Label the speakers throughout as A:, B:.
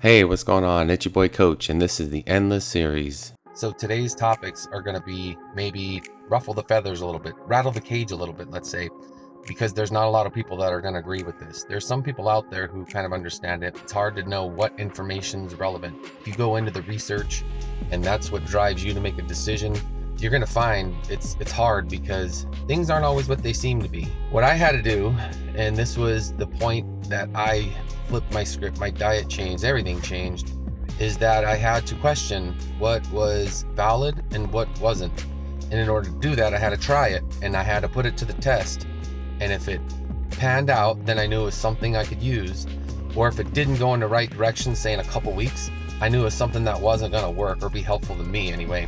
A: Hey, what's going on? It's your boy Coach, and this is the ENLS series. So today's topics are going to be maybe ruffle the feathers a little bit, rattle the cage a little bit, let's say, because there's not a lot of people that are going to agree with this. There's some people out there who kind of understand it. It's hard to know what information is relevant. If you go into the research and that's what drives you to make a decision, you're going to find it's hard because things aren't always what they seem to be. What I had to do, and this was the point that I flipped my script, my diet changed, everything changed, is that I had to question what was valid and what wasn't. And in order to do that, I had to try it and I had to put it to the test. And if it panned out, then I knew it was something I could use. Or if it didn't go in the right direction, say in a couple weeks, I knew it was something that wasn't going to work or be helpful to me anyway.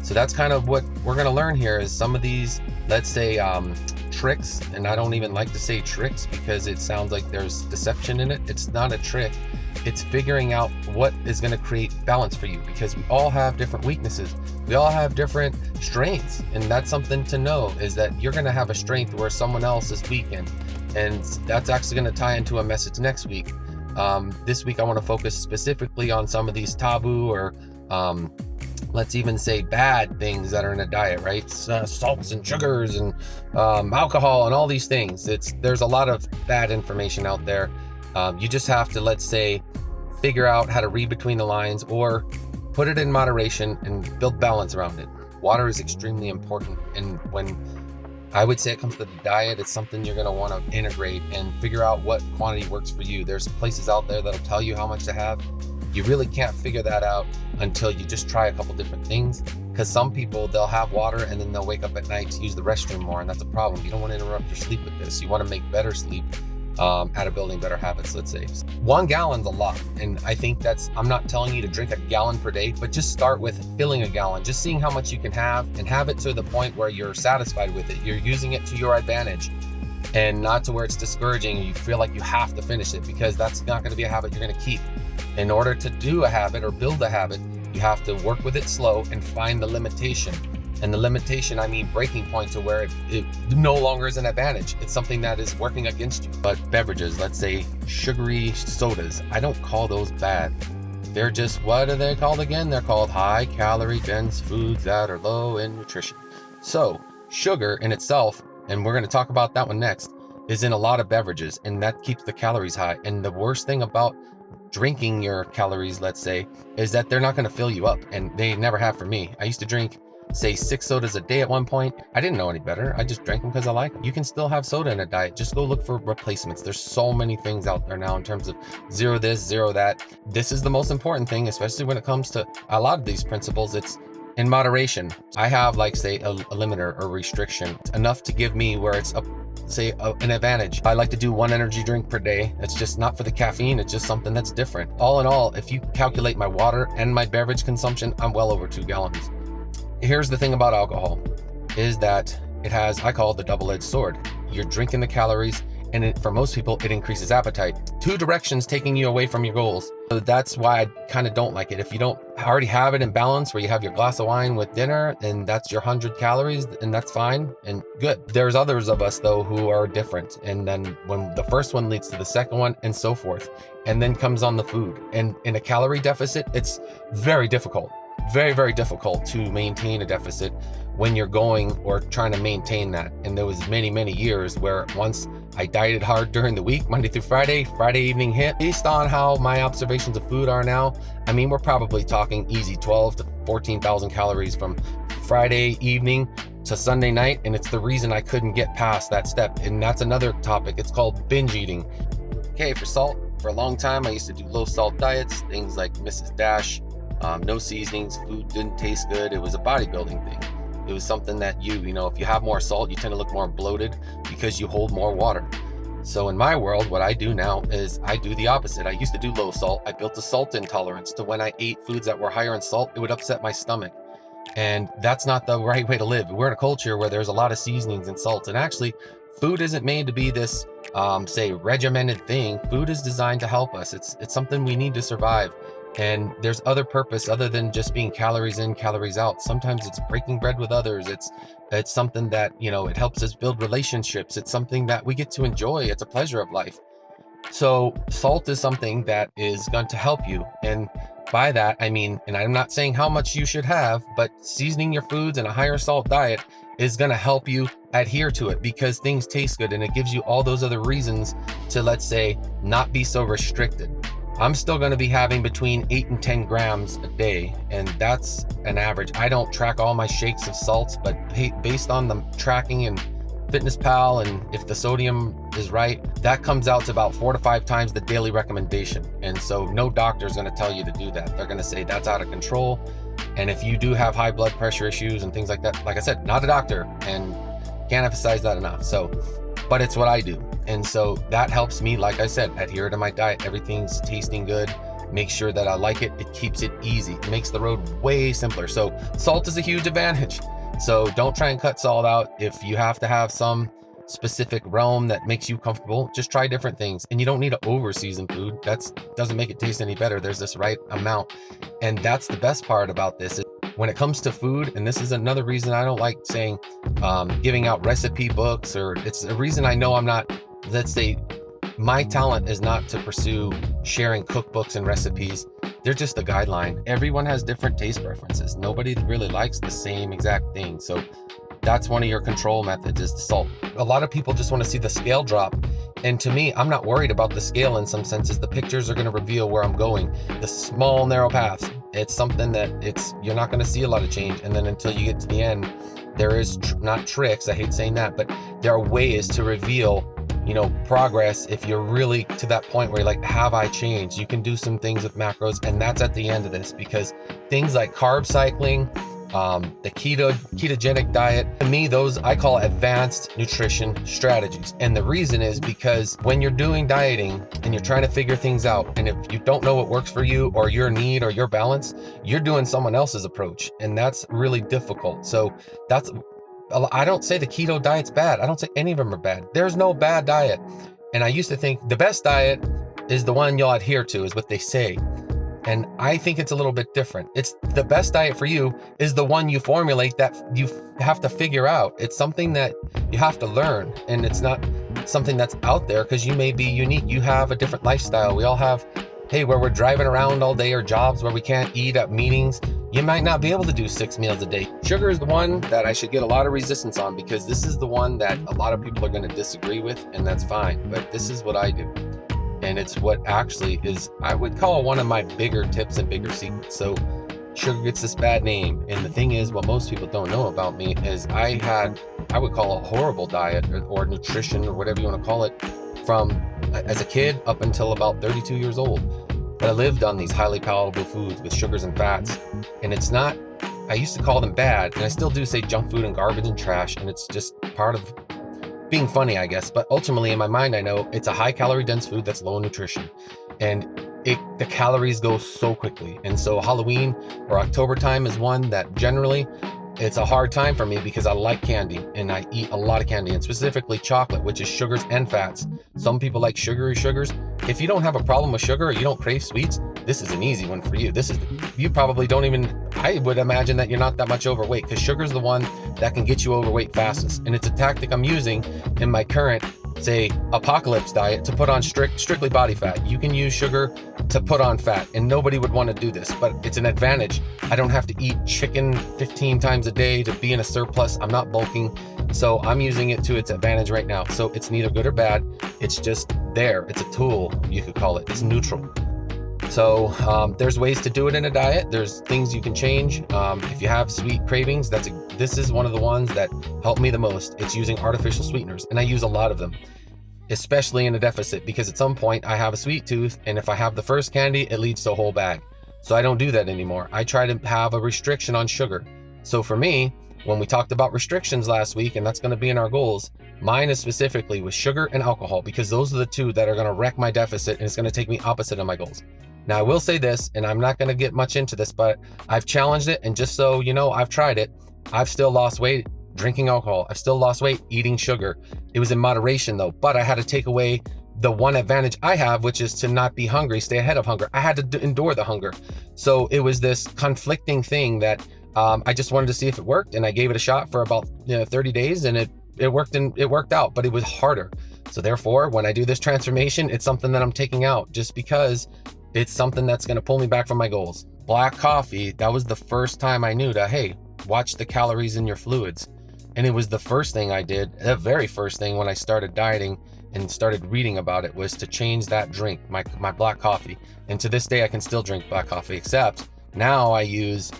A: So that's kind of what we're going to learn here is some of these, let's say, tricks. And I don't even like to say tricks because it sounds like there's deception in it. It's not a trick. It's figuring out what is going to create balance for you, because we all have different weaknesses. We all have different strengths. And that's something to know, is that you're going to have a strength where someone else is weak in. And that's actually going to tie into a message next week. This week, I want to focus specifically on some of these taboo or let's even say bad things that are in a diet, right? Salts and sugars and alcohol and all these things. There's a lot of bad information out there. You just have to, let's say, figure out how to read between the lines or put it in moderation and build balance around it. Water is extremely important. And when I would say it comes to the diet, it's something you're going to want to integrate and figure out what quantity works for you. There's places out there that'll tell you how much to have. You really can't figure that out until you just try a couple different things, because some people, they'll have water and then they'll wake up at night to use the restroom more, and that's a problem. You don't want to interrupt your sleep with this. You want to make better sleep out of building better habits, let's say. 1 gallon's a lot, and I think I'm not telling you to drink a gallon per day, but just start with filling a gallon, just seeing how much you can have and have it to the point where you're satisfied with it. You're using it to your advantage and not to where it's discouraging and you feel like you have to finish it, because that's not going to be a habit you're going to keep. In order to do a habit or build a habit, you have to work with it slow and find the limitation. And the limitation, I mean breaking point to where it no longer is an advantage. It's something that is working against you. But beverages, let's say sugary sodas, I don't call those bad. They're just, what are they called again? They're called high calorie dense foods that are low in nutrition. So sugar in itself, and we're going to talk about that one next, is in a lot of beverages, and that keeps the calories high. And the worst thing about drinking your calories, let's say, is that they're not going to fill you up, and they never have for me. I used to drink, say, 6 sodas a day at one point. I didn't know any better. I just drank them because I like them. You can still have soda in a diet. Just go look for replacements. There's so many things out there now in terms of zero this, zero that. This is the most important thing, especially when it comes to a lot of these principles. It's in moderation. I have, like, say, a limiter or restriction, enough to give me where it's an advantage. I like to do 1 energy drink per day. It's just not for the caffeine. It's just something that's different. All in all, if you calculate my water and my beverage consumption, I'm well over 2 gallons. Here's the thing about alcohol, is that it has, I call it the double-edged sword. You're drinking the calories, and for most people, it increases appetite. 2 directions taking you away from your goals. So that's why I kind of don't like it. If you don't already have it in balance, where you have your glass of wine with dinner, and that's your 100 calories, and that's fine and good. There's others of us, though, who are different. And then when the first one leads to the second one, and so forth. And then comes on the food. And in a calorie deficit, it's very difficult. Very, very difficult to maintain a deficit when you're going or trying to maintain that. And there was many, many years where once I dieted hard during the week, Monday through Friday evening hit. Based on how my observations of food are now, I mean, we're probably talking easy 12 to 14,000 calories from Friday evening to Sunday night. And it's the reason I couldn't get past that step. And that's another topic. It's called binge eating. Okay, for salt, for a long time, I used to do low salt diets, things like Mrs. Dash. No seasonings, food didn't taste good. It was a bodybuilding thing. It was something that you know, if you have more salt, you tend to look more bloated because you hold more water. So in my world, what I do now is I do the opposite. I used to do low salt. I built a salt intolerance to when I ate foods that were higher in salt, it would upset my stomach. And that's not the right way to live. We're in a culture where there's a lot of seasonings and salts. And actually, food isn't made to be this, say, regimented thing. Food is designed to help us. It's something we need to survive. And there's other purpose other than just being calories in, calories out. Sometimes it's breaking bread with others. It's something that, you know, it helps us build relationships. It's something that we get to enjoy. It's a pleasure of life. So salt is something that is going to help you. And by that, I mean, and I'm not saying how much you should have, but seasoning your foods in a higher salt diet is going to help you adhere to it, because things taste good and it gives you all those other reasons to, let's say, not be so restricted. I'm still going to be having between 8 and 10 grams a day, and that's an average. I don't track all my shakes of salts, but based on the tracking and Fitness Pal, and if the sodium is right, that comes out to about 4 to 5 times the daily recommendation. And so no doctor is going to tell you to do that. They're going to say that's out of control. And if you do have high blood pressure issues and things like that, like I said, not a doctor, and can't emphasize that enough. So, but it's what I do. And so that helps me, like I said, adhere to my diet. Everything's tasting good. Make sure that I like it. It keeps it easy. It makes the road way simpler. So salt is a huge advantage. So don't try and cut salt out. If you have to have some specific realm that makes you comfortable, just try different things. And you don't need to over season food. That doesn't make it taste any better. There's this right amount. And that's the best part about this. When it comes to food, and this is another reason I don't like saying, giving out recipe books, or it's a reason I know I'm not, let's say, my talent is not to pursue sharing cookbooks and recipes. They're just a guideline. Everyone has different taste preferences. Nobody really likes the same exact thing. So that's one of your control methods, is the salt. A lot of people just want to see the scale drop. And to me, I'm not worried about the scale in some senses. The pictures are going to reveal where I'm going. The small, narrow paths, it's something that you're not going to see a lot of change. And then until you get to the end, there is not tricks, I hate saying that, but there are ways to reveal progress. If you're really to that point where you're like, have I changed? You can do some things with macros, and that's at the end of this, because things like carb cycling, the ketogenic diet, to me, those I call advanced nutrition strategies. And the reason is because when you're doing dieting and you're trying to figure things out, and if you don't know what works for you or your need or your balance, you're doing someone else's approach, and that's really difficult. So I don't say the keto diet's bad. I don't say any of them are bad. There's no bad diet. And I used to think the best diet is the one you'll adhere to, is what they say. And I think it's a little bit different. It's the best diet for you is the one you formulate, that you have to figure out. It's something that you have to learn, and it's not something that's out there, because you may be unique. You have a different lifestyle. We all have, where we're driving around all day, or jobs where we can't eat at meetings. You might not be able to do 6 meals a day. Sugar is the one that I should get a lot of resistance on, because this is the one that a lot of people are going to disagree with, and that's fine. But this is what I do. And it's what actually is, I would call, one of my bigger tips and bigger secrets. So sugar gets this bad name. And the thing is, what most people don't know about me is I would call a horrible diet or nutrition, or whatever you want to call it, from as a kid up until about 32 years old. But I lived on these highly palatable foods with sugars and fats. And it's not, I used to call them bad, and I still do say junk food and garbage and trash. And it's just part of being funny, I guess. But ultimately, in my mind, I know it's a high calorie dense food that's low in nutrition. And the calories go so quickly. And so Halloween or October time is one that generally, it's a hard time for me, because I like candy and I eat a lot of candy, and specifically chocolate, which is sugars and fats. Some people like sugary sugars. If you don't have a problem with sugar, or you don't crave sweets, this is an easy one for you. You probably don't even, I would imagine that you're not that much overweight, because sugar is the one that can get you overweight fastest. And it's a tactic I'm using in my current, say, apocalypse diet, to put on strictly body fat. You can use sugar to put on fat, and nobody would want to do this, but it's an advantage. I don't have to eat chicken 15 times a day to be in a surplus. I'm not bulking. So I'm using it to its advantage right now. So it's neither good or bad. It's just there. It's a tool, you could call it. It's neutral. So there's ways to do it in a diet. There's things you can change. If you have sweet cravings, this is one of the ones that help me the most. It's using artificial sweeteners, and I use a lot of them, especially in a deficit, because at some point I have a sweet tooth, and if I have the first candy, it leads to a whole bag. So I don't do that anymore. I try to have a restriction on sugar. So for me, when we talked about restrictions last week, and that's going to be in our goals, mine is specifically with sugar and alcohol, because those are the two that are going to wreck my deficit, and it's going to take me opposite of my goals. Now, I will say this, and I'm not going to get much into this, but I've challenged it, and just so you know, I've tried it. I've still lost weight drinking alcohol. I've still lost weight eating sugar. It was in moderation though, but I had to take away the one advantage I have, which is to not be hungry, stay ahead of hunger. I had to endure the hunger. So it was this conflicting thing that I just wanted to see if it worked, and I gave it a shot for about 30 days, and it worked, and it worked out, but it was harder. So therefore, when I do this transformation, it's something that I'm taking out just because it's something that's going to pull me back from my goals. Black coffee, that was the first time I knew that, hey, watch the calories in your fluids. And it was the first thing I did, the very first thing when I started dieting and started reading about it, was to change that drink, my black coffee. And to this day, I can still drink black coffee, except now I use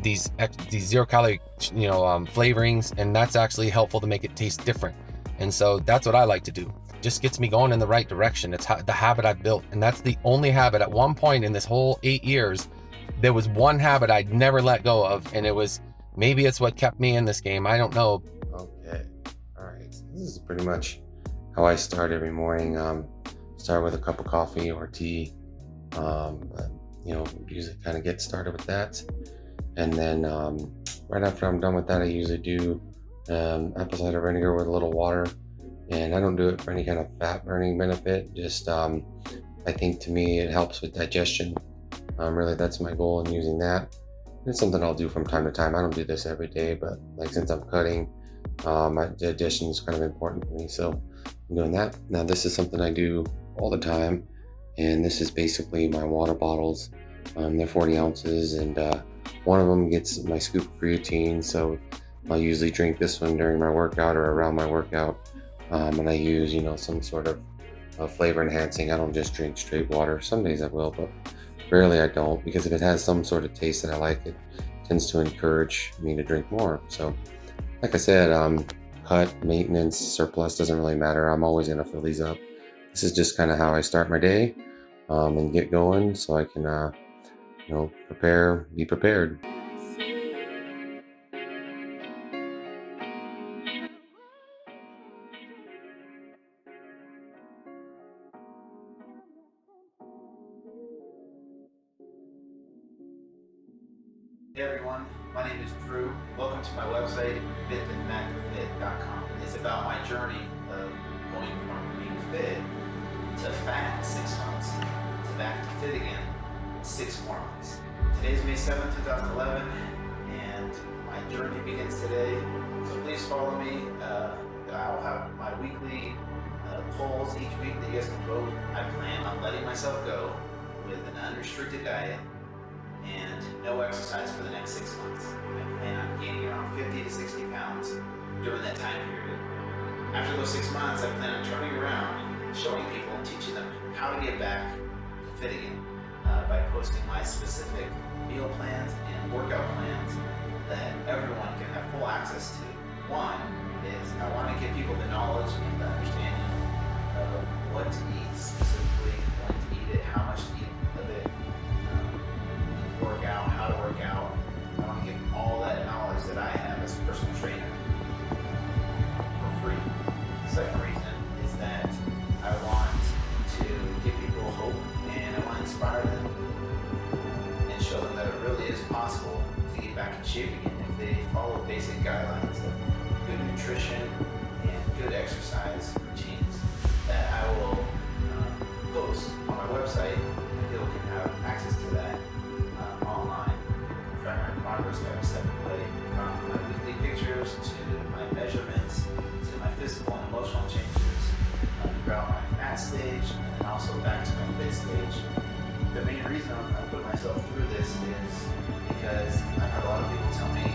A: these 0 calorie flavorings, and that's actually helpful to make it taste different. And so that's what I like to do. Just gets me going in the right direction. It's the habit I've built, and that's the only habit. At one point in this whole 8 years, there was one habit I'd never let go of, and it was, maybe it's what kept me in this game, I don't know. Okay, all right, this is pretty much how I start every morning. Start with a cup of coffee or tea, but usually kind of get started with that. And then right after I'm done with that, I usually do apple cider vinegar with a little water. And I don't do it for any kind of fat burning benefit. Just I think, to me, it helps with digestion. Really, that's my goal in using that. It's something I'll do from time to time. I don't do this every day, but like, since I'm cutting, my digestion is kind of important for me, so I'm doing that. Now, this is something I do all the time, and this is basically my water bottles. They're 40 ounces, and one of them gets my scoop of creatine, so I'll usually drink this one during my workout or around my workout. And I use, some sort of flavor enhancing. I don't just drink straight water. Some days I will, but rarely I don't, because if it has some sort of taste that I like, it tends to encourage me to drink more. So, like I said, cut, maintenance, surplus, doesn't really matter. I'm always going to fill these up. This is just kind of how I start my day and get going, so I can, be prepared.
B: Hey everyone, my name is Drew. Welcome to my website, fit.fit.com. It's about my journey of going from being fit to fat in 6 months to back to fit again in 6 more months. Today's May 7th, 2011, and my journey begins today. So please follow me. I'll have my weekly polls each week that you guys can vote. I plan on letting myself go with an unrestricted diet and no exercise for the next 6 months. I plan on gaining around 50 to 60 pounds during that time period. After those 6 months, I plan on turning around, showing people and teaching them how to get back to fit again by posting my specific meal plans and workout plans that everyone can have full access to. One is, I want to give people the knowledge and the understanding of what to eat, specifically when to eat it, how much to eat of it, work out, how to work out. I want to give them all that knowledge that I have as a personal trainer for free. The second reason is that I want to give people hope, and I want to inspire them and show them that it really is possible to get back in shape again if they follow basic guidelines of good nutrition and good exercise routines that I will post on my website, and people can have access to that online. People can track my progress every step of the way, from my weekly pictures to my measurements to my physical and emotional changes throughout my fat stage, and then also back to my fit stage. The main reason I'm putting myself through this is because I've had a lot of people tell me